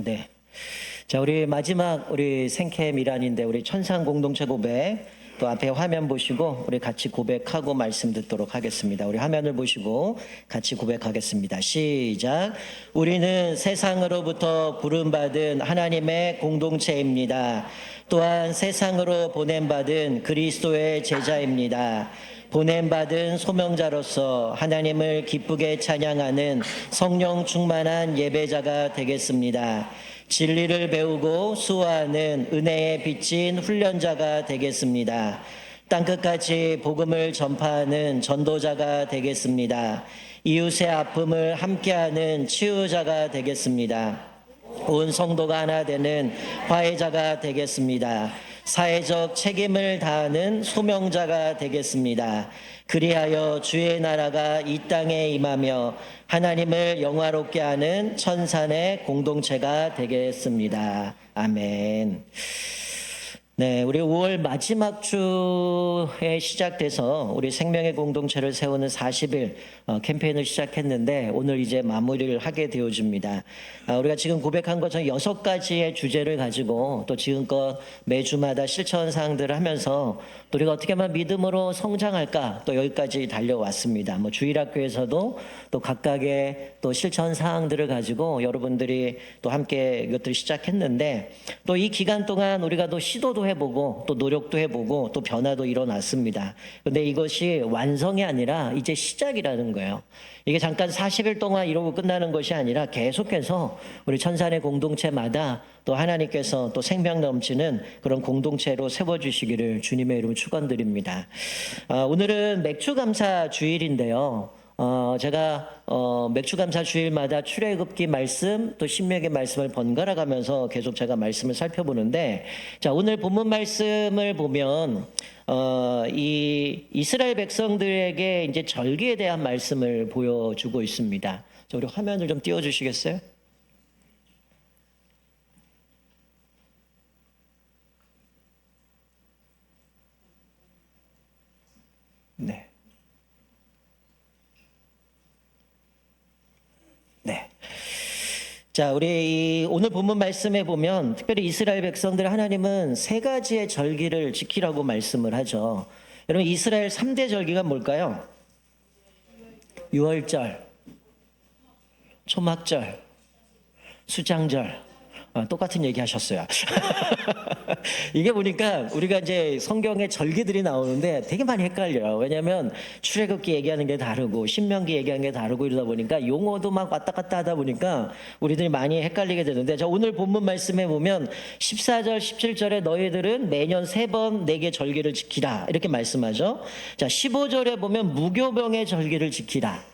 네. 자, 우리 마지막 우리 생캠 일환인데 우리 천상 공동체 고백 또 앞에 화면 보시고 우리 같이 고백하고 말씀 듣도록 하겠습니다. 우리 화면을 보시고 같이 고백하겠습니다. 시작. 우리는 세상으로부터 부름받은 하나님의 공동체입니다. 또한 세상으로 보냄받은 그리스도의 제자입니다. 보냄받은 소명자로서 하나님을 기쁘게 찬양하는 성령 충만한 예배자가 되겠습니다. 진리를 배우고 수호하는 은혜에 비친 훈련자가 되겠습니다. 땅끝까지 복음을 전파하는 전도자가 되겠습니다. 이웃의 아픔을 함께하는 치유자가 되겠습니다. 온 성도가 하나 되는 화해자가 되겠습니다. 사회적 책임을 다하는 소명자가 되겠습니다. 그리하여 주의 나라가 이 땅에 임하며 하나님을 영화롭게 하는 천산의 공동체가 되겠습니다. 아멘. 네, 우리 5월 마지막 주에 시작돼서 우리 생명의 공동체를 세우는 40일 캠페인을 시작했는데 오늘 이제 마무리를 하게 되어집니다. 우리가 지금 고백한 것처럼 6가지의 주제를 가지고 또 지금껏 매주마다 실천 사항들을 하면서 또 우리가 어떻게 하면 믿음으로 성장할까 또 여기까지 달려왔습니다. 주일학교에서도 또 각각의 또 실천 사항들을 가지고 여러분들이 또 함께 이것들을 시작했는데 또 이 기간 동안 우리가 또 시도도 해보고 또 노력도 해보고 또 변화도 일어났습니다. 그런데 이것이 완성이 아니라 이제 시작이라는 거예요. 이게 잠깐 40일 동안 이러고 끝나는 것이 아니라 계속해서 우리 천산의 공동체마다 또 하나님께서 또 생명 넘치는 그런 공동체로 세워주시기를 주님의 이름으로 축원드립니다. 오늘은 맥주감사 주일인데요. 제가 맥주감사 주일마다 출애굽기 말씀 또 신명기 말씀을 번갈아 가면서 계속 제가 말씀을 살펴보는데, 자, 오늘 본문 말씀을 보면 이 이스라엘 백성들에게 이제 절기에 대한 말씀을 보여주고 있습니다. 자, 우리 화면을 좀 띄워주시겠어요? 네. 네. 자, 우리 오늘 본문 말씀에 보면 특별히 이스라엘 백성들 하나님은 3가지의 절기를 지키라고 말씀을 하죠. 여러분, 이스라엘 3대 절기가 뭘까요? 유월절, 초막절, 수장절. 똑같은 얘기 하셨어요. 이게 보니까 우리가 이제 성경에 절기들이 나오는데 되게 많이 헷갈려요. 왜냐하면 출애굽기 얘기하는 게 다르고 신명기 얘기하는 게 다르고 이러다 보니까 용어도 막 왔다 갔다 하다 보니까 우리들이 많이 헷갈리게 되는데, 자, 오늘 본문 말씀에 보면 14절, 17절에 너희들은 매년 3번 내게 절기를 지키라 이렇게 말씀하죠. 자, 15절에 보면 무교병의 절기를 지키라.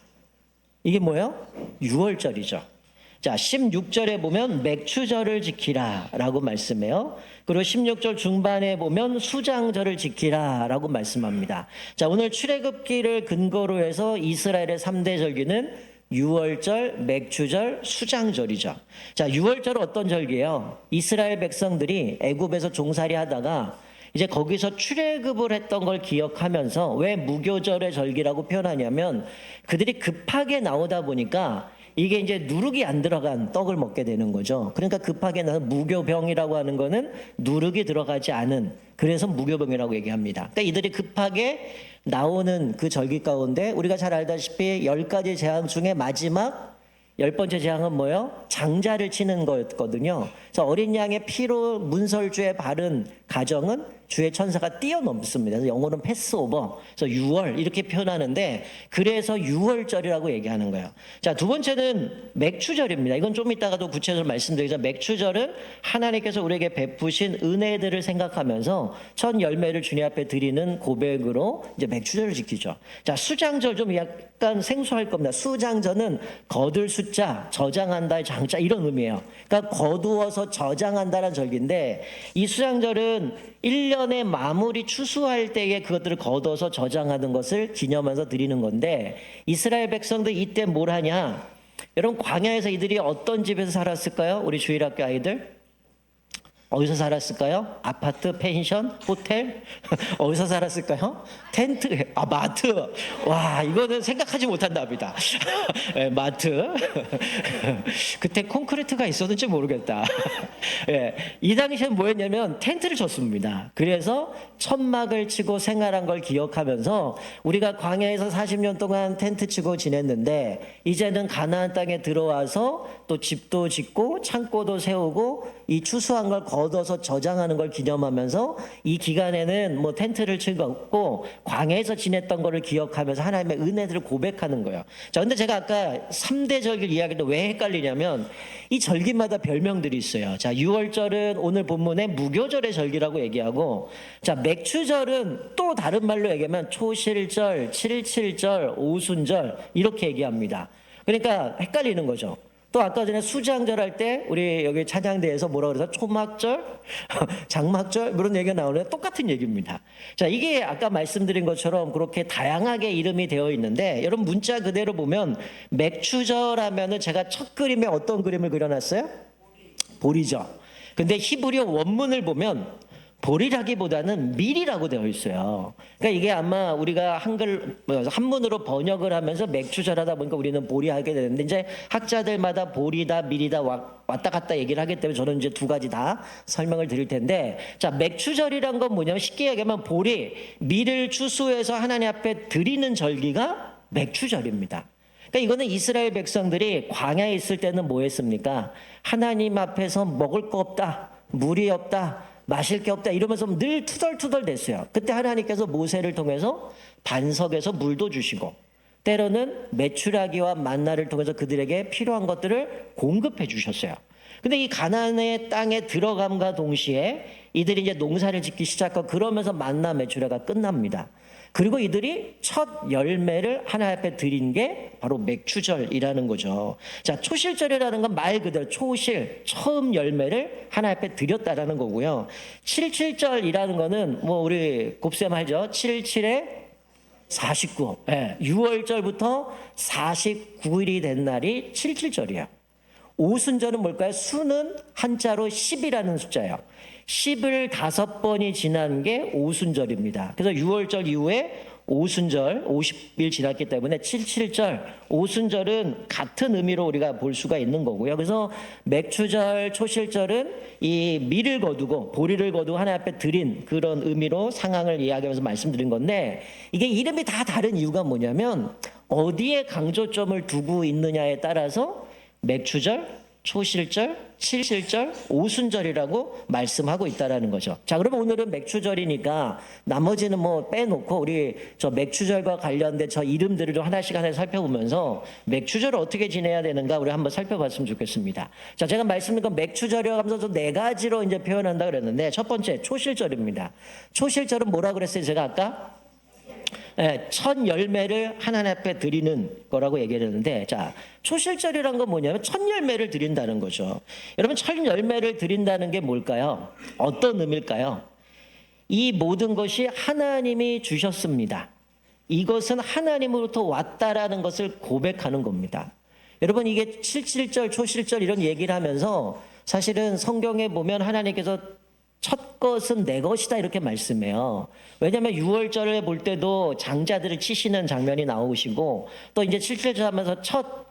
이게 뭐예요? 유월절이죠. 자, 16절에 보면 맥추절을 지키라 라고 말씀해요. 그리고 16절 중반에 보면 수장절을 지키라 라고 말씀합니다. 자, 오늘 출애굽기를 근거로 해서 이스라엘의 3대 절기는 유월절, 맥추절, 수장절이죠. 자, 유월절은 어떤 절기예요? 이스라엘 백성들이 애굽에서 종살이 하다가 이제 거기서 출애굽을 했던 걸 기억하면서, 왜 무교절의 절기라고 표현하냐면 그들이 급하게 나오다 보니까 이게 이제 누룩이 안 들어간 떡을 먹게 되는 거죠. 그러니까 급하게 나서 무교병이라고 하는 거는 누룩이 들어가지 않은, 그래서 무교병이라고 얘기합니다. 그러니까 이들이 급하게 나오는 그 절기 가운데 우리가 잘 알다시피 10가지 재앙 중에 마지막 10번째 재앙은 뭐예요? 장자를 치는 거였거든요. 그래서 어린 양의 피로 문설주에 바른 가정은 주의 천사가 뛰어넘습니다. 그래서 영어로는 패스오버, 그래서 6월 이렇게 표현하는데, 그래서 6월절이라고 얘기하는 거예요. 자, 두 번째는 맥추절입니다. 이건 좀 이따가도 구체적으로 말씀드리자. 맥추절은 하나님께서 우리에게 베푸신 은혜들을 생각하면서 첫 열매를 주님 앞에 드리는 고백으로 이제 맥추절을 지키죠. 자, 수장절 좀 약간 생소할 겁니다. 수장절은 거둘 숫자, 저장한다의 장자 이런 의미예요. 그러니까 거두어서 저장한다는 절기인데, 이 수장절은 1년의 마무리 추수할 때에 그것들을 거둬서 저장하는 것을 기념하면서 드리는 건데, 이스라엘 백성들 이때 뭘 하냐? 여러분, 광야에서 이들이 어떤 집에서 살았을까요? 우리 주일학교 아이들? 어디서 살았을까요? 아파트, 펜션, 호텔? 어디서 살았을까요? 텐트, 마트. 와, 이거는 생각하지 못한 답이다. 예, 마트. 그때 콘크리트가 있었는지 모르겠다. 예, 이 당시엔 뭐였냐면 텐트를 쳤습니다. 그래서 천막을 치고 생활한 걸 기억하면서 우리가 광야에서 40년 동안 텐트 치고 지냈는데 이제는 가나안 땅에 들어와서 또 집도 짓고 창고도 세우고 이 추수한 걸 걷어서 저장하는 걸 기념하면서 이 기간에는 뭐 텐트를 치고 광야에서 지냈던 거를 기억하면서 하나님의 은혜들을 고백하는 거예요. 자, 근데 제가 아까 3대 절기 이야기도 왜 헷갈리냐면 이 절기마다 별명들이 있어요. 자, 6월절은 오늘 본문에 무교절의 절기라고 얘기하고, 자, 맥추절은 또 다른 말로 얘기하면 초실절, 칠칠절, 오순절 이렇게 얘기합니다. 그러니까 헷갈리는 거죠. 또 아까 전에 수장절 할 때 우리 여기 찬양대에서 뭐라 그래서 초막절, 장막절 그런 얘기가 나오는데 똑같은 얘기입니다. 자, 이게 아까 말씀드린 것처럼 그렇게 다양하게 이름이 되어 있는데 여러분 문자 그대로 보면 맥추절 하면은 제가 첫 그림에 어떤 그림을 그려놨어요? 볼이죠. 근데 히브리어 원문을 보면 볼이라기보다는 밀이라고 되어 있어요. 그러니까 이게 아마 우리가 한문으로 번역을 하면서 맥추절 하다 보니까 우리는 볼이 하게 되는데 이제 학자들마다 볼이다 밀이다 왔다 갔다 얘기를 하기 때문에 저는 이제 두 가지 다 설명을 드릴 텐데, 자, 맥추절이란 건 뭐냐면 쉽게 얘기하면 볼이 밀을 추수해서 하나님 앞에 드리는 절기가 맥추절입니다. 그러니까 이거는 이스라엘 백성들이 광야에 있을 때는 뭐 했습니까? 하나님 앞에서 먹을 거 없다, 물이 없다, 마실 게 없다 이러면서 늘 투덜투덜 됐어요. 그때 하나님께서 모세를 통해서 반석에서 물도 주시고 때로는 메추라기와 만나를 통해서 그들에게 필요한 것들을 공급해 주셨어요. 근데 이 가나안의 땅에 들어감과 동시에 이들이 이제 농사를 짓기 시작하고 그러면서 만나 메추라가 끝납니다. 그리고 이들이 첫 열매를 하나님 앞에 드린 게 바로 맥추절이라는 거죠. 자, 초실절이라는 건 말 그대로 초실, 처음 열매를 하나님 앞에 드렸다라는 거고요. 칠칠절이라는 거는 뭐 우리 곱셈 알죠? 77에 49. 6월절부터 49일이 된 날이 칠칠절이에요. 오순절은 뭘까요? 수는 한자로 10이라는 숫자예요. 10을 5번이 지난 게 오순절입니다. 그래서 6월절 이후에 오순절 50일 지났기 때문에 77절, 오순절은 같은 의미로 우리가 볼 수가 있는 거고요. 그래서 맥추절, 초실절은 이 밀을 거두고 보리를 거두고 하나님 앞에 드린 그런 의미로 상황을 이야기하면서 말씀드린 건데, 이게 이름이 다 다른 이유가 뭐냐면 어디에 강조점을 두고 있느냐에 따라서 맥추절, 초실절, 칠실절, 오순절이라고 말씀하고 있다라는 거죠. 자, 그러면 오늘은 맥추절이니까 나머지는 뭐 빼놓고 우리 저 맥추절과 관련된 저 이름들을 좀 하나씩 살펴보면서 맥추절을 어떻게 지내야 되는가 우리 한번 살펴봤으면 좋겠습니다. 자, 제가 말씀드린 건 맥추절이라고 하면서 네 가지로 이제 표현한다 그랬는데 첫 번째 초실절입니다. 초실절은 뭐라 그랬어요? 제가 아까 첫 열매를 하나님 앞에 드리는 거라고 얘기를 했는데, 자, 초실절이란 건 뭐냐면 첫 열매를 드린다는 거죠. 여러분, 첫 열매를 드린다는 게 뭘까요? 어떤 의미일까요? 이 모든 것이 하나님이 주셨습니다. 이것은 하나님으로부터 왔다라는 것을 고백하는 겁니다. 여러분, 이게 칠칠절, 초실절 이런 얘기를 하면서 사실은 성경에 보면 하나님께서 첫 것은 내 것이다 이렇게 말씀해요. 왜냐하면 6월절을 볼 때도 장자들을 치시는 장면이 나오시고 또 이제 7절절 하면서 첫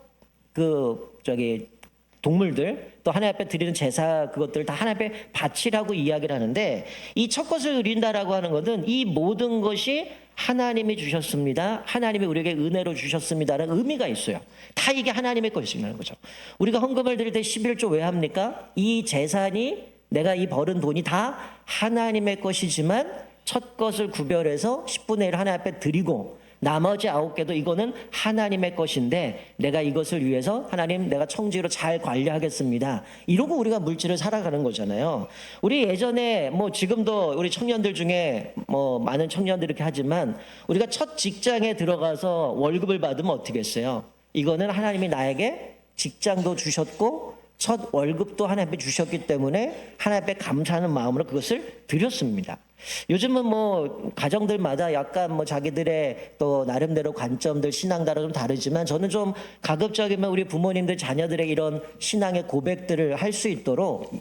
동물들 또 하나님 앞에 드리는 제사 그것들 다 하나님 앞에 바치라고 이야기를 하는데, 이 첫 것을 드린다라고 하는 것은 이 모든 것이 하나님이 주셨습니다. 하나님이 우리에게 은혜로 주셨습니다라는 의미가 있어요. 다 이게 하나님의 것이라는 거죠. 우리가 헌금을 드릴 때 11조 왜 합니까? 이 재산이 내가 이 벌은 돈이 다 하나님의 것이지만 첫 것을 구별해서 10분의 1 하나님 앞에 드리고 나머지 9개도 이거는 하나님의 것인데 내가 이것을 위해서 하나님 내가 청지로 잘 관리하겠습니다. 이러고 우리가 물질을 살아가는 거잖아요. 우리 예전에 뭐 지금도 우리 청년들 중에 뭐 많은 청년들이 이렇게 하지만 우리가 첫 직장에 들어가서 월급을 받으면 어떻게 했어요? 이거는 하나님이 나에게 직장도 주셨고 첫 월급도 하나님 앞에 주셨기 때문에 하나님 앞에 감사하는 마음으로 그것을 드렸습니다. 요즘은 뭐 가정들마다 약간 뭐 자기들의 또 나름대로 관점들 신앙 따라 좀 다르지만 저는 좀 가급적이면 우리 부모님들 자녀들의 이런 신앙의 고백들을 할 수 있도록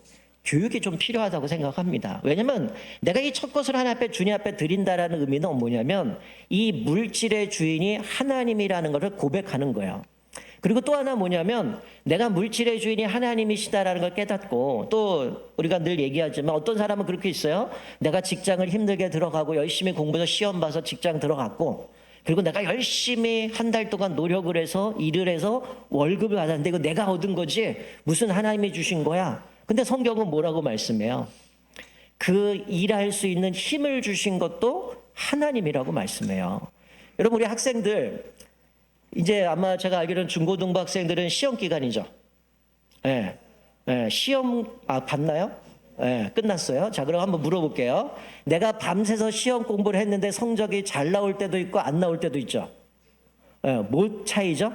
교육이 좀 필요하다고 생각합니다. 왜냐면 내가 이 첫 것을 하나님 앞에 주님 앞에 드린다라는 의미는 뭐냐면 이 물질의 주인이 하나님이라는 것을 고백하는 거예요. 그리고 또 하나 뭐냐면 내가 물질의 주인이 하나님이시다라는 걸 깨닫고, 또 우리가 늘 얘기하지만 어떤 사람은 그렇게 있어요. 내가 직장을 힘들게 들어가고 열심히 공부해서 시험 봐서 직장 들어갔고, 그리고 내가 열심히 한 달 동안 노력을 해서 일을 해서 월급을 받았는데 이거 내가 얻은 거지 무슨 하나님이 주신 거야. 근데 성경은 뭐라고 말씀해요? 그 일할 수 있는 힘을 주신 것도 하나님이라고 말씀해요. 여러분, 우리 학생들 이제 아마 제가 알기로는 중고등부 학생들은 시험 기간이죠. 예. 예, 시험 봤나요? 예, 끝났어요. 자, 그럼 한번 물어볼게요. 내가 밤새서 시험 공부를 했는데 성적이 잘 나올 때도 있고 안 나올 때도 있죠. 예, 뭐 차이죠?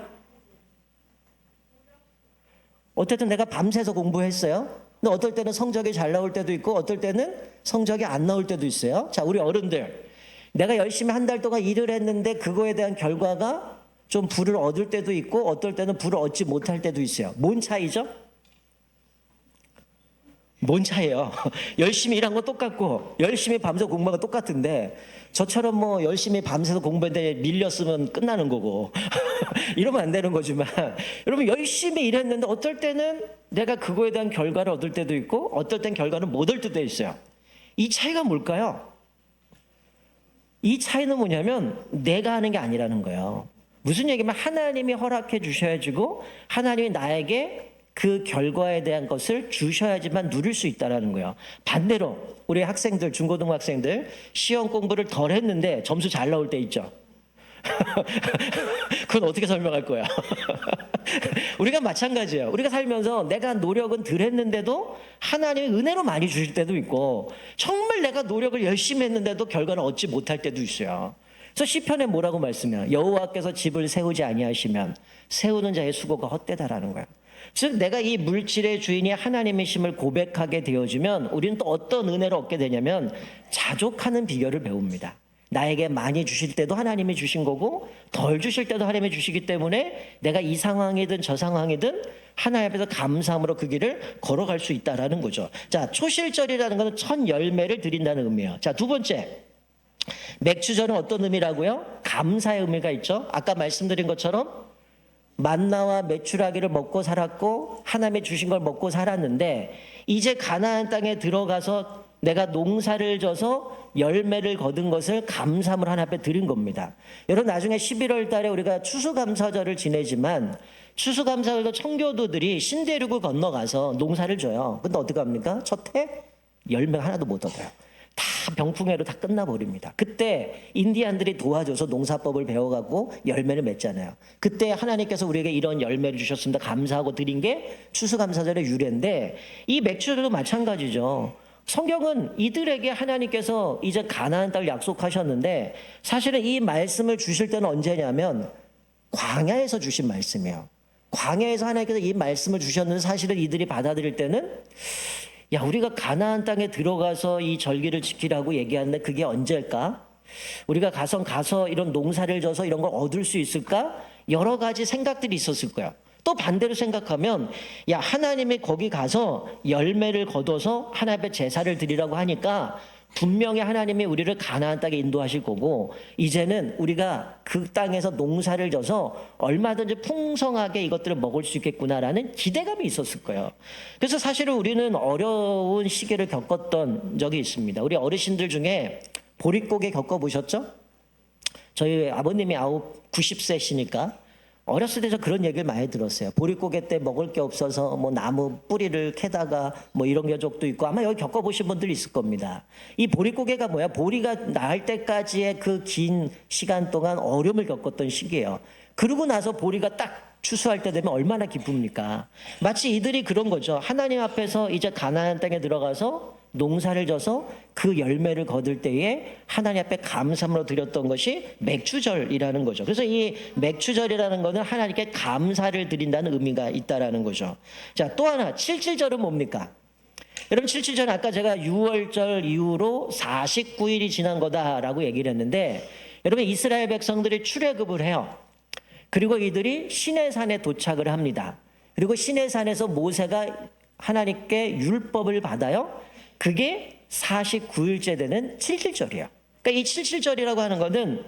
어쨌든 내가 밤새서 공부했어요. 근데 어떨 때는 성적이 잘 나올 때도 있고 어떨 때는 성적이 안 나올 때도 있어요. 자, 우리 어른들, 내가 열심히 한 달 동안 일을 했는데 그거에 대한 결과가 좀 부를 얻을 때도 있고 어떨 때는 부를 얻지 못할 때도 있어요. 뭔 차이죠? 뭔 차이예요? 열심히 일한 거 똑같고 열심히 밤새 공부한 거 똑같은데, 저처럼 뭐 열심히 밤새서 공부했는데 밀렸으면 끝나는 거고 이러면 안 되는 거지만, 여러분 열심히 일했는데 어떨 때는 내가 그거에 대한 결과를 얻을 때도 있고 어떨 땐 결과를 못 얻을 때도 있어요. 이 차이가 뭘까요? 이 차이는 뭐냐면 내가 하는 게 아니라는 거예요. 무슨 얘기면 하나님이 허락해 주셔야지고 하나님이 나에게 그 결과에 대한 것을 주셔야지만 누릴 수 있다는 거예요. 반대로 우리 학생들, 중고등학생들 시험 공부를 덜 했는데 점수 잘 나올 때 있죠. 그건 어떻게 설명할 거야? 우리가 마찬가지예요. 우리가 살면서 내가 노력은 덜 했는데도 하나님이 은혜로 많이 주실 때도 있고, 정말 내가 노력을 열심히 했는데도 결과를 얻지 못할 때도 있어요. 그래서 시편에 뭐라고 말씀해요? 여호와께서 집을 세우지 아니하시면 세우는 자의 수고가 헛되다라는 거예요. 즉 내가 이 물질의 주인이 하나님이심을 고백하게 되어지면 우리는 또 어떤 은혜를 얻게 되냐면 자족하는 비결을 배웁니다. 나에게 많이 주실 때도 하나님이 주신 거고 덜 주실 때도 하나님이 주시기 때문에 내가 이 상황이든 저 상황이든 하나님 앞에서 감사함으로 그 길을 걸어갈 수 있다라는 거죠. 자, 초실절이라는 것은 첫 열매를 드린다는 의미예요. 자, 두 번째, 맥주절은 어떤 의미라고요? 감사의 의미가 있죠. 아까 말씀드린 것처럼 만나와 메추라기를 먹고 살았고 하나님이 주신 걸 먹고 살았는데, 이제 가나안 땅에 들어가서 내가 농사를 져서 열매를 거둔 것을 감사함으로 하나님 앞에 드린 겁니다. 여러분, 나중에 11월 달에 우리가 추수감사절을 지내지만 추수감사절도 청교도들이 신대륙을 건너가서 농사를 져요. 근데 어떻게 합니까? 첫 해 열매 하나도 못 얻어요. 다 병풍해로 다 끝나버립니다. 그때 인디안들이 도와줘서 농사법을 배워갖고 열매를 맺잖아요. 그때 하나님께서 우리에게 이런 열매를 주셨습니다 감사하고 드린 게 추수감사절의 유래인데, 이 맥주절도 마찬가지죠. 성경은 이들에게 하나님께서 이제 가나안 땅을 약속하셨는데 사실은 이 말씀을 주실 때는 언제냐면 광야에서 주신 말씀이에요. 광야에서 하나님께서 이 말씀을 주셨는데 사실은 이들이 받아들일 때는 야, 우리가 가나안 땅에 들어가서 이 절기를 지키라고 얘기하는데 그게 언제일까? 우리가 가서 이런 농사를 져서 이런 걸 얻을 수 있을까? 여러 가지 생각들이 있었을 거야. 또 반대로 생각하면 야, 하나님이 거기 가서 열매를 거둬서 하나님 앞에 제사를 드리라고 하니까 분명히 하나님이 우리를 가나안 땅에 인도하실 거고 이제는 우리가 그 땅에서 농사를 져서 얼마든지 풍성하게 이것들을 먹을 수 있겠구나라는 기대감이 있었을 거예요. 그래서 사실은 우리는 어려운 시기를 겪었던 적이 있습니다. 우리 어르신들 중에 보릿고개 겪어보셨죠? 저희 아버님이 90세시니까 어렸을 때 저 그런 얘기를 많이 들었어요. 보릿고개 때 먹을 게 없어서 뭐 나무 뿌리를 캐다가 뭐 이런 적도 있고 아마 여기 겪어보신 분들이 있을 겁니다. 이 보릿고개가 뭐야? 보리가 나을 때까지의 그 긴 시간 동안 어려움을 겪었던 시기예요. 그러고 나서 보리가 딱 추수할 때 되면 얼마나 기쁩니까? 마치 이들이 그런 거죠. 하나님 앞에서 이제 가나안 땅에 들어가서 농사를 져서 그 열매를 거둘 때에 하나님 앞에 감사함으로 드렸던 것이 맥주절이라는 거죠. 그래서 이 맥주절이라는 것은 하나님께 감사를 드린다는 의미가 있다라는 거죠. 자, 또 하나, 칠칠절은 뭡니까? 여러분, 칠칠절은 아까 제가 6월절 이후로 49일이 지난 거다라고 얘기를 했는데, 여러분, 이스라엘 백성들이 출애굽을 해요. 그리고 이들이 시내산에 도착을 합니다. 그리고 시내산에서 모세가 하나님께 율법을 받아요. 그게 49일째 되는 칠칠절이에요. 그러니까 이 칠칠절이라고 하는 거는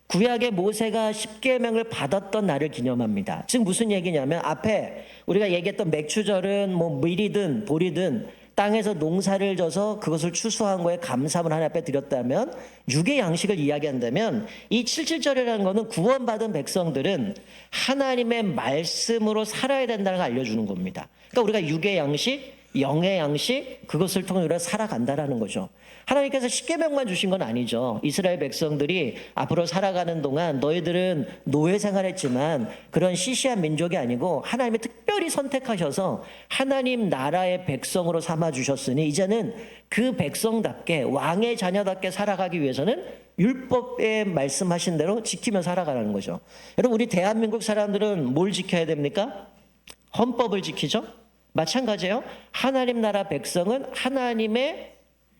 구약의 모세가 십계명을 받았던 날을 기념합니다. 즉 무슨 얘기냐면 앞에 우리가 얘기했던 맥추절은 뭐 밀이든 보리든 땅에서 농사를 져서 그것을 추수한 거에 감사함을 하나님 앞에 드렸다면, 육의 양식을 이야기한다면 이 칠칠절이라는 거는 구원받은 백성들은 하나님의 말씀으로 살아야 된다는 걸 알려주는 겁니다. 그러니까 우리가 육의 양식, 영의 양식, 그것을 통해 우리가 살아간다라는 거죠. 하나님께서 십계명만 주신 건 아니죠. 이스라엘 백성들이 앞으로 살아가는 동안 너희들은 노예 생활했지만 그런 시시한 민족이 아니고 하나님이 특별히 선택하셔서 하나님 나라의 백성으로 삼아주셨으니 이제는 그 백성답게 왕의 자녀답게 살아가기 위해서는 율법에 말씀하신 대로 지키며 살아가라는 거죠. 여러분, 우리 대한민국 사람들은 뭘 지켜야 됩니까? 헌법을 지키죠. 마찬가지예요. 하나님 나라 백성은 하나님의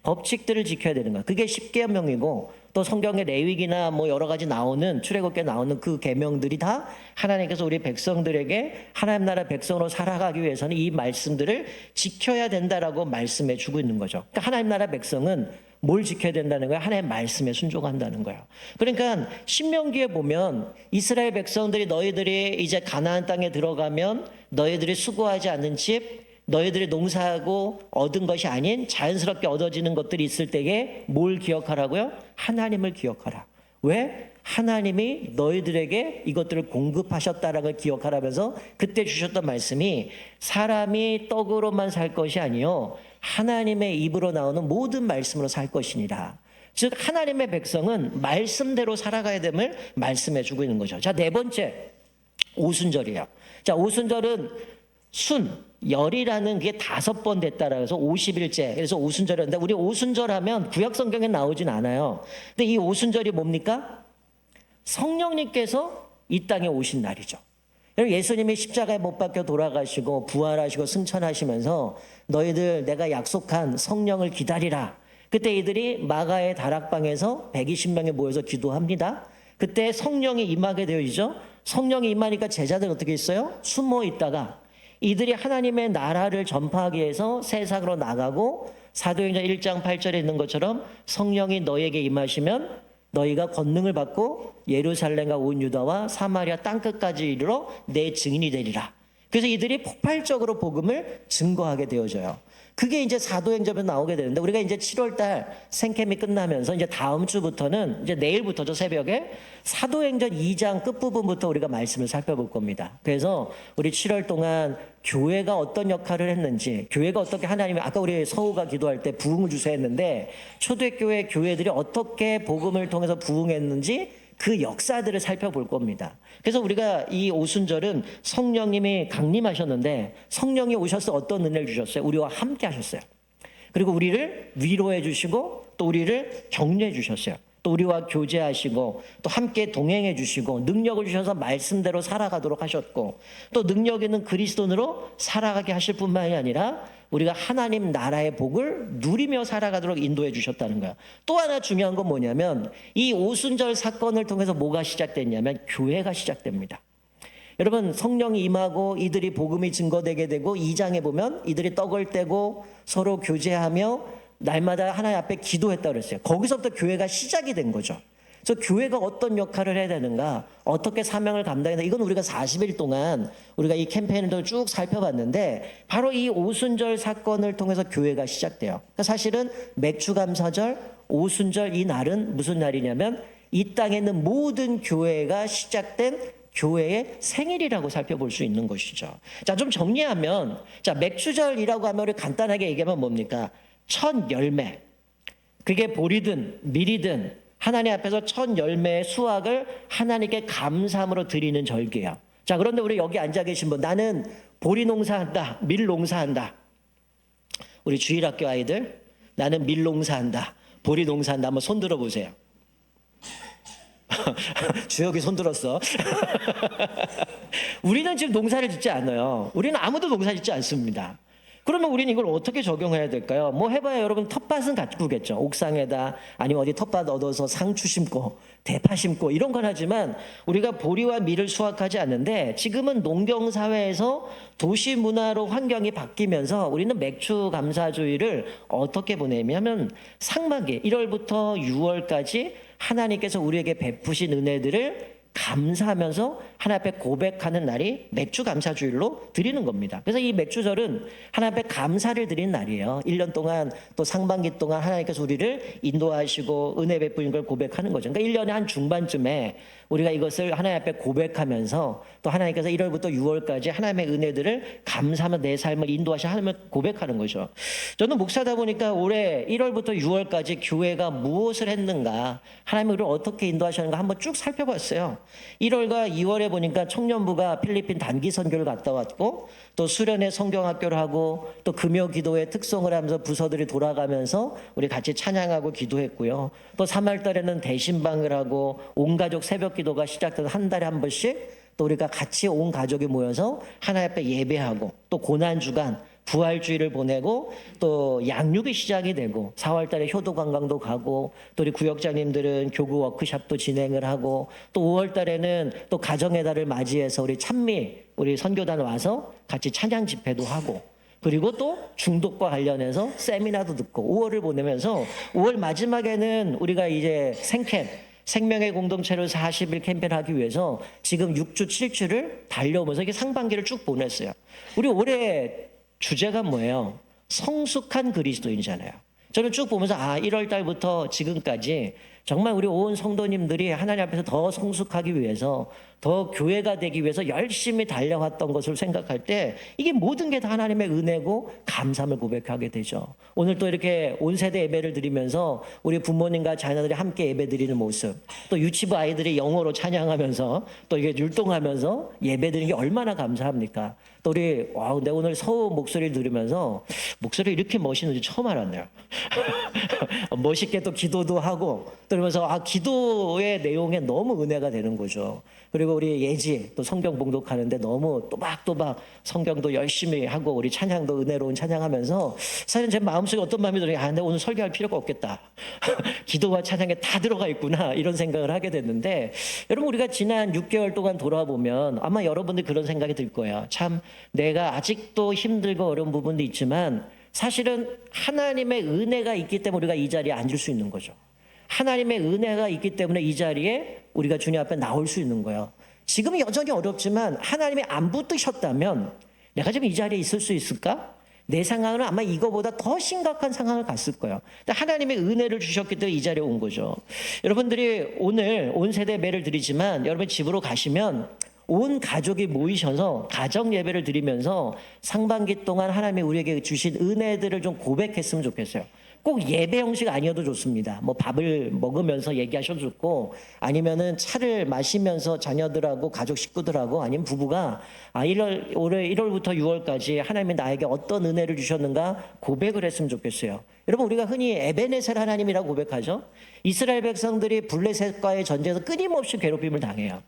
법칙들을 지켜야 되는 거야. 그게 십계명이고 또 성경의 레위기나 뭐 여러 가지 나오는 출애굽기에 나오는 그 계명들이 다 하나님께서 우리 백성들에게 하나님 나라 백성으로 살아가기 위해서는 이 말씀들을 지켜야 된다라고 말씀해 주고 있는 거죠. 그러니까 하나님 나라 백성은 뭘 지켜야 된다는 거야? 하나님의 말씀에 순종한다는 거예요. 그러니까 신명기에 보면 이스라엘 백성들이 너희들이 이제 가나안 땅에 들어가면 너희들이 수고하지 않는 집, 너희들이 농사하고 얻은 것이 아닌 자연스럽게 얻어지는 것들이 있을 때에 뭘 기억하라고요? 하나님을 기억하라. 왜? 하나님이 너희들에게 이것들을 공급하셨다라는 걸 기억하라면서 그때 주셨던 말씀이 사람이 떡으로만 살 것이 아니요 하나님의 입으로 나오는 모든 말씀으로 살 것이니라. 즉 하나님의 백성은 말씀대로 살아가야 됨을 말씀해 주고 있는 거죠. 자, 네 번째 오순절이에요. 자, 오순절은 열이라는 게 5번 됐다라 해서 50일째. 그래서 오순절이었는데 우리 오순절 하면 구약 성경에 나오진 않아요. 근데 이 오순절이 뭡니까? 성령님께서 이 땅에 오신 날이죠. 여러분, 예수님이 십자가에 못 박혀 돌아가시고 부활하시고 승천하시면서 너희들 내가 약속한 성령을 기다리라. 그때 이들이 마가의 다락방에서 120명이 모여서 기도합니다. 그때 성령이 임하게 되어지죠. 성령이 임하니까 제자들 어떻게 있어요? 숨어 있다가 이들이 하나님의 나라를 전파하기 위해서 세상으로 나가고 사도행전 1장 8절에 있는 것처럼 성령이 너에게 임하시면 너희가 권능을 받고 예루살렘과 온 유다와 사마리아 땅끝까지 이르러 내 증인이 되리라. 그래서 이들이 폭발적으로 복음을 증거하게 되어져요. 그게 이제 사도행전에 나오게 되는데 우리가 이제 7월달 생캠이 끝나면서 이제 다음 주부터는 이제 내일부터죠, 새벽에 사도행전 2장 끝부분부터 우리가 말씀을 살펴볼 겁니다. 그래서 우리 7월 동안 교회가 어떤 역할을 했는지, 교회가 어떻게 하나님이 아까 우리 서우가 기도할 때 부흥을 주세요 했는데 초대교회 교회들이 어떻게 복음을 통해서 부흥했는지 그 역사들을 살펴볼 겁니다. 그래서 우리가 이 오순절은 성령님이 강림하셨는데 성령이 오셔서 어떤 은혜를 주셨어요? 우리와 함께 하셨어요. 그리고 우리를 위로해 주시고 또 우리를 격려해 주셨어요. 또 우리와 교제하시고 또 함께 동행해 주시고 능력을 주셔서 말씀대로 살아가도록 하셨고 또 능력 있는 그리스도인으로 살아가게 하실 뿐만이 아니라 우리가 하나님 나라의 복을 누리며 살아가도록 인도해 주셨다는 거야. 또 하나 중요한 건 뭐냐면 이 오순절 사건을 통해서 뭐가 시작됐냐면 교회가 시작됩니다. 여러분, 성령이 임하고 이들이 복음이 증거되게 되고 2장에 보면 이들이 떡을 떼고 서로 교제하며 날마다 하나님 앞에 기도했다고 그랬어요. 거기서부터 교회가 시작이 된 거죠. 그래서 교회가 어떤 역할을 해야 되는가, 어떻게 사명을 감당해야 되는가, 이건 우리가 40일 동안 우리가 이 캠페인을 쭉 살펴봤는데 바로 이 오순절 사건을 통해서 교회가 시작돼요. 그러니까 사실은 맥추감사절, 오순절 이 날은 무슨 날이냐면 이 땅에 있는 모든 교회가 시작된 교회의 생일이라고 살펴볼 수 있는 것이죠. 자, 좀 정리하면, 자, 맥추절이라고 하면 우리 간단하게 얘기하면 뭡니까? 첫 열매, 그게 보리든 밀이든 하나님 앞에서 첫 열매의 수확을 하나님께 감사함으로 드리는 절기예요. 자, 그런데 우리 여기 앉아 계신 분, 나는 보리 농사한다, 밀 농사한다. 우리 주일학교 아이들, 나는 밀 농사한다, 보리 농사한다. 한번 손 들어보세요. 주혁이 손 들었어. 우리는 지금 농사를 짓지 않아요. 우리는 아무도 농사 짓지 않습니다. 그러면 우리는 이걸 어떻게 적용해야 될까요? 뭐 해봐야 여러분 텃밭은 가꾸겠죠. 옥상에다 아니면 어디 텃밭 얻어서 상추 심고 대파 심고 이런 건 하지만 우리가 보리와 밀을 수확하지 않는데 지금은 농경 사회에서 도시 문화로 환경이 바뀌면서 우리는 맥주 감사주의를 어떻게 보내냐면 상반기 1월부터 6월까지 하나님께서 우리에게 베푸신 은혜들을 감사하면서 하나님 앞에 고백하는 날이 맥주 감사주일로 드리는 겁니다. 그래서 이 맥주절은 하나님 앞에 감사를 드리는 날이에요. 1년 동안 또 상반기 동안 하나님께서 우리를 인도하시고 은혜 베푸신 걸 고백하는 거죠. 그러니까 1년의 한 중반쯤에 우리가 이것을 하나님 앞에 고백하면서 또 하나님께서 1월부터 6월까지 하나님의 은혜들을 감사하며 내 삶을 인도하시 하나님을 고백하는 거죠. 저는 목사다 보니까 올해 1월부터 6월까지 교회가 무엇을 했는가, 하나님이 우리를 어떻게 인도하셨는가 한번 쭉 살펴봤어요. 1월과 2월에 보니까 청년부가 필리핀 단기 선교를 갔다 왔고 또 수련회 성경학교를 하고 또 금요 기도회 특송을 하면서 부서들이 돌아가면서 우리 같이 찬양하고 기도했고요. 또 3월 달에는 대신방을 하고 온 가족 새벽 기도가 시작돼서 한 달에 한 번씩 또 우리가 같이 온 가족이 모여서 하나님 앞에 예배하고 또 고난주간 부활주의를 보내고 또 양육이 시작이 되고 4월 달에 효도 관광도 가고 또 우리 구역장님들은 교구 워크숍도 진행을 하고 또 5월 달에는 또 가정의 달을 맞이해서 우리 찬미 우리 선교단 와서 같이 찬양 집회도 하고 그리고 또 중독과 관련해서 세미나도 듣고 5월을 보내면서 5월 마지막에는 우리가 이제 생캠 생명의 공동체를 40일 캠페인 하기 위해서 지금 6주 7주를 달려오면서 이게 상반기를 쭉 보냈어요. 우리 올해 주제가 뭐예요? 성숙한 그리스도인이잖아요. 저는 쭉 보면서 1월 달부터 지금까지 정말 우리 온 성도님들이 하나님 앞에서 더 성숙하기 위해서 더 교회가 되기 위해서 열심히 달려왔던 것을 생각할 때 이게 모든 게 다 하나님의 은혜고 감사함을 고백하게 되죠. 오늘 또 이렇게 온 세대 예배를 드리면서 우리 부모님과 자녀들이 함께 예배 드리는 모습, 또 유치부 아이들이 영어로 찬양하면서 또 이게 율동하면서 예배 드리는 게 얼마나 감사합니까? 또 우리 근데 오늘 서우 목소리를 들으면서 목소리 이렇게 멋있는지 처음 알았네요. 멋있게 또 기도도 하고 또 그러면서 기도의 내용에 너무 은혜가 되는 거죠. 그리고 우리 예지 또 성경 봉독하는데 너무 또박또박 성경도 열심히 하고 우리 찬양도 은혜로운 찬양하면서 사실 제 마음속에 어떤 마음이 들어요. 근데 오늘 설교할 필요가 없겠다. 기도와 찬양에 다 들어가 있구나 이런 생각을 하게 됐는데 여러분 우리가 지난 6개월 동안 돌아보면 아마 여러분들 그런 생각이 들 거예요. 참 내가 아직도 힘들고 어려운 부분도 있지만 사실은 하나님의 은혜가 있기 때문에 우리가 이 자리에 앉을 수 있는 거죠. 하나님의 은혜가 있기 때문에 이 자리에 우리가 주님 앞에 나올 수 있는 거예요. 지금은 여전히 어렵지만 하나님이 안 붙드셨다면 내가 지금 이 자리에 있을 수 있을까? 내 상황은 아마 이거보다 더 심각한 상황을 갔을 거예요. 근데 하나님의 은혜를 주셨기 때문에 이 자리에 온 거죠. 여러분들이 오늘 온 세대 예배를 드리지만 여러분 집으로 가시면 온 가족이 모이셔서 가정 예배를 드리면서 상반기 동안 하나님이 우리에게 주신 은혜들을 좀 고백했으면 좋겠어요. 꼭 예배 형식 아니어도 좋습니다. 뭐 밥을 먹으면서 얘기하셔도 좋고 아니면은 차를 마시면서 자녀들하고 가족 식구들하고 아니면 부부가 올해 1월부터 6월까지 하나님이 나에게 어떤 은혜를 주셨는가 고백을 했으면 좋겠어요. 여러분 우리가 흔히 에베네셀 하나님이라고 고백하죠. 이스라엘 백성들이 블레셋과의 전쟁에서 끊임없이 괴롭힘을 당해요.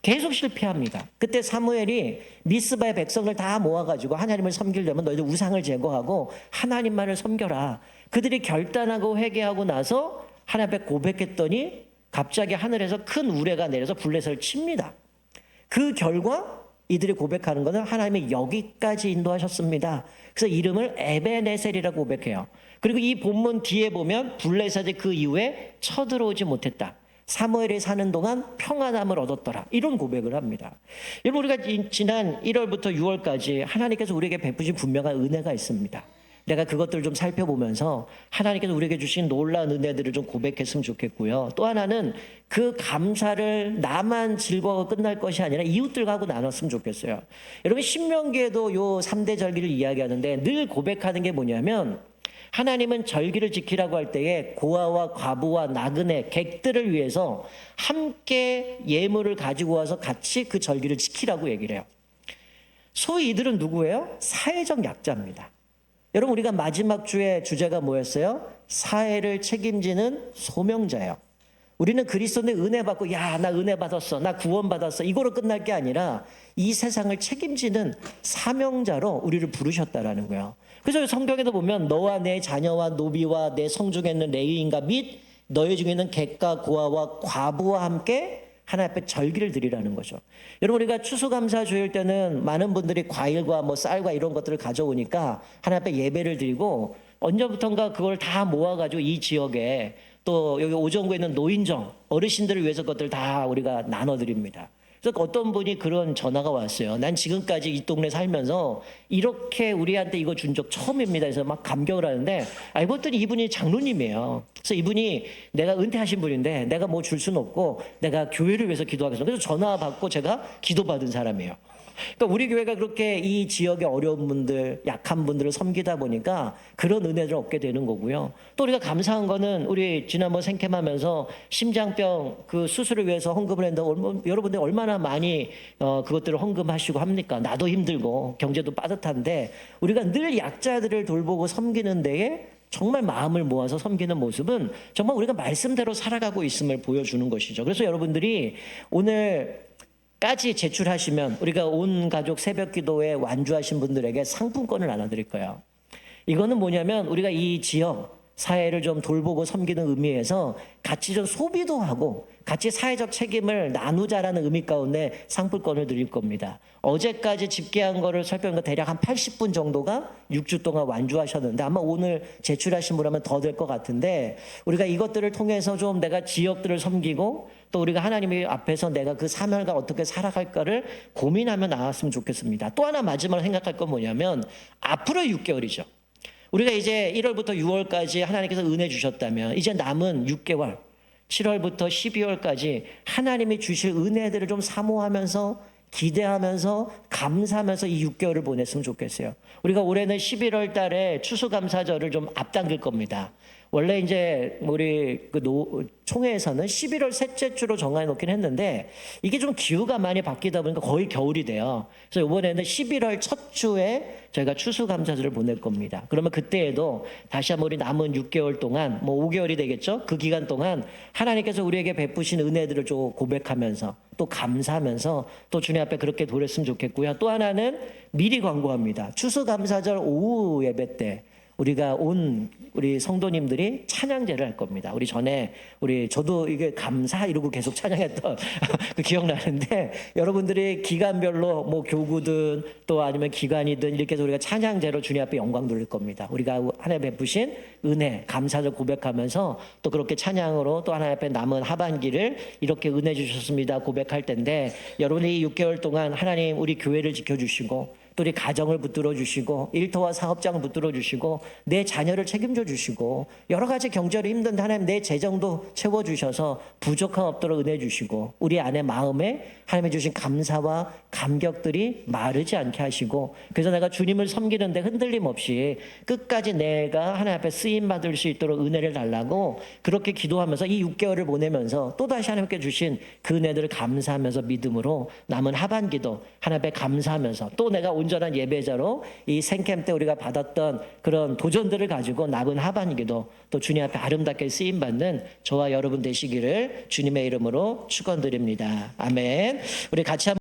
계속 실패합니다. 그때 사무엘이 미스바의 백성을 다 모아가지고 하나님을 섬기려면 너희들 우상을 제거하고 하나님만을 섬겨라. 그들이 결단하고 회개하고 나서 하나님 앞에 고백했더니 갑자기 하늘에서 큰 우레가 내려서 블레셋을 칩니다. 그 결과 이들이 고백하는 것은 하나님이 여기까지 인도하셨습니다. 그래서 이름을 에베네셀이라고 고백해요. 그리고 이 본문 뒤에 보면 블레셋이 그 이후에 쳐들어오지 못했다. 사무엘이 사는 동안 평안함을 얻었더라. 이런 고백을 합니다. 여러분 우리가 지난 1월부터 6월까지 하나님께서 우리에게 베푸신 분명한 은혜가 있습니다. 내가 그것들을 좀 살펴보면서 하나님께서 우리에게 주신 놀라운 은혜들을 좀 고백했으면 좋겠고요. 또 하나는 그 감사를 나만 즐거워 끝날 것이 아니라 이웃들과 하고 나눴으면 좋겠어요. 여러분 신명기에도 요 3대 절기를 이야기하는데 늘 고백하는 게 뭐냐면 하나님은 절기를 지키라고 할 때에 고아와 과부와 나그네, 객들을 위해서 함께 예물을 가지고 와서 같이 그 절기를 지키라고 얘기를 해요. 소위 이들은 누구예요? 사회적 약자입니다. 여러분 우리가 마지막 주의 주제가 뭐였어요? 사회를 책임지는 소명자예요. 우리는 그리스도의 은혜 받고 야, 나 은혜 받았어, 나 구원 받았어, 이거로 끝날 게 아니라 이 세상을 책임지는 사명자로 우리를 부르셨다라는 거예요. 그래서 성경에도 보면 너와 내 자녀와 노비와 내 성중에 있는 레위인과 및 너희 중에 있는 객과 고아와 과부와 함께 하나님 앞에 절기를 드리라는 거죠. 여러분, 우리가 추수감사 주일 때는 많은 분들이 과일과 뭐 쌀과 이런 것들을 가져오니까 하나님 앞에 예배를 드리고, 언제부턴가 그걸 다 모아가지고 이 지역에 또 여기 오정구에 있는 노인정 어르신들을 위해서 그것들 다 우리가 나눠드립니다. 그래서 어떤 분이 그런 전화가 왔어요. 난 지금까지 이 동네 살면서 이렇게 우리한테 이거 준 적 처음입니다. 그래서 막 감격을 하는데, 알고 봤더니 이분이 장로님이에요. 그래서 이분이 내가 은퇴하신 분인데 내가 뭐 줄 수는 없고 내가 교회를 위해서 기도하겠습니다. 그래서 전화 받고 제가 기도받은 사람이에요. 그러니까 우리 교회가 그렇게 이 지역의 어려운 분들, 약한 분들을 섬기다 보니까 그런 은혜를 얻게 되는 거고요. 또 우리가 감사한 거는 우리 지난번 생캠하면서 심장병 그 수술을 위해서 헌금을 했는데 여러분들 얼마나 많이 그것들을 헌금하시고 합니까? 나도 힘들고 경제도 빠듯한데 우리가 늘 약자들을 돌보고 섬기는 데에 정말 마음을 모아서 섬기는 모습은 정말 우리가 말씀대로 살아가고 있음을 보여주는 것이죠. 그래서 여러분들이 오늘까지 제출하시면 우리가 온 가족 새벽 기도에 완주하신 분들에게 상품권을 나눠드릴 거예요. 이거는 뭐냐면 우리가 이 지역 사회를 좀 돌보고 섬기는 의미에서 같이 좀 소비도 하고 같이 사회적 책임을 나누자라는 의미 가운데 상품권을 드릴 겁니다. 어제까지 집계한 거를 살펴보니까 대략 한 80분 정도가 6주 동안 완주하셨는데 아마 오늘 제출하신 분하면 더 될 것 같은데, 우리가 이것들을 통해서 좀 내가 지역들을 섬기고 또 우리가 하나님의 앞에서 내가 그 사명과 어떻게 살아갈까를 고민하며 나왔으면 좋겠습니다. 또 하나 마지막으로 생각할 건 뭐냐면 앞으로 6개월이죠. 우리가 이제 1월부터 6월까지 하나님께서 은혜 주셨다면 이제 남은 6개월 7월부터 12월까지 하나님이 주실 은혜들을 좀 사모하면서 기대하면서 감사하면서 이 6개월을 보냈으면 좋겠어요. 우리가 올해는 11월 달에 추수감사절을 좀 앞당길 겁니다. 원래 이제 우리 총회에서는 11월 셋째 주로 정해 놓긴 했는데 이게 좀 기후가 많이 바뀌다 보니까 거의 겨울이 돼요. 그래서 이번에는 11월 첫 주에 저희가 추수감사절을 보낼 겁니다. 그러면 그때에도 다시 한번 우리 남은 6개월 동안 뭐 5개월이 되겠죠? 그 기간 동안 하나님께서 우리에게 베푸신 은혜들을 좀 고백하면서 또 감사하면서 또 주님 앞에 그렇게 돌렸으면 좋겠고요. 또 하나는 미리 광고합니다. 추수감사절 오후 예배 때 우리가 우리 성도님들이 찬양제를 할 겁니다. 우리 전에 저도 이게 감사 이러고 계속 찬양했던 그 기억나는데, 여러분들이 기간별로 뭐 교구든 또 아니면 기간이든 이렇게 해서 우리가 찬양제로 주님 앞에 영광 돌릴 겁니다. 우리가 하나님 베푸신 은혜 감사를 고백하면서 또 그렇게 찬양으로 또 하나님 앞에 남은 하반기를 이렇게 은혜 주셨습니다 고백할 텐데, 여러분이 이 6개월 동안 하나님 우리 교회를 지켜주시고 또 우리 가정을 붙들어 주시고 일터와 사업장을 붙들어 주시고 내 자녀를 책임져 주시고 여러 가지 경제로 힘든 하나님 내 재정도 채워 주셔서 부족함 없도록 은혜 주시고 우리 안에 마음에 하나님이 주신 감사와 감격들이 마르지 않게 하시고, 그래서 내가 주님을 섬기는데 흔들림 없이 끝까지 내가 하나님 앞에 쓰임 받을 수 있도록 은혜를 달라고 그렇게 기도하면서 이 6개월을 보내면서 또다시 하나님께 주신 그 은혜들을 감사하면서 믿음으로 남은 하반기도 하나님 앞에 감사하면서 또 내가 온전한 예배자로 이 생캠 때 우리가 받았던 그런 도전들을 가지고 남은 하반기도 또 주님 앞에 아름답게 쓰임받는 저와 여러분 되시기를 주님의 이름으로 축원드립니다. 아멘. 우리 같이 한번